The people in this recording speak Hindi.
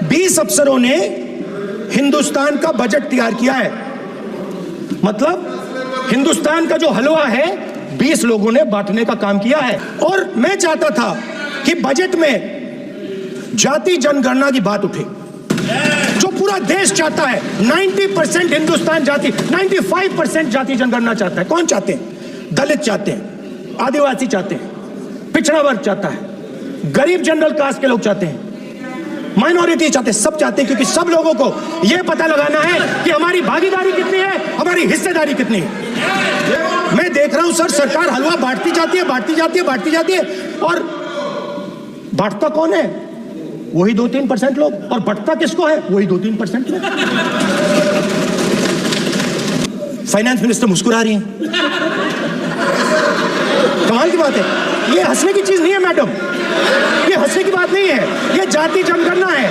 20 अफसरों ने हिंदुस्तान का बजट तैयार किया है। मतलब हिंदुस्तान का जो हलवा है 20 लोगों ने बांटने का काम किया है। और मैं चाहता था कि बजट में जाति जनगणना की बात उठे, जो पूरा देश चाहता है। 90% हिंदुस्तान जाति, 95% जाति जनगणना चाहता है। कौन चाहते हैं? दलित चाहते हैं, आदिवासी चाहते हैं, पिछड़ा वर्ग चाहता है, गरीब जनरल कास्ट के लोग चाहते हैं, माइनॉरिटी चाहते हैं, सब चाहते हैं, क्योंकि सब लोगों को यह पता लगाना है कि हमारी भागीदारी कितनी है, हमारी हिस्सेदारी कितनी है। मैं देख रहा हूं सर, सरकार हलवा बांटती जाती है, बांटती जाती है, बांटती जाती है, और बांटता कौन है? वही 2-3% लोग, और बंटता किसको है? वही 2-3% लोग। फाइनेंस मिनिस्टर मुस्कुरा रही हैं। कमाल की बात है। ये हंसने की चीज नहीं है मैडम, ये हंसने की बात नहीं है, ये जाति जनगणना है।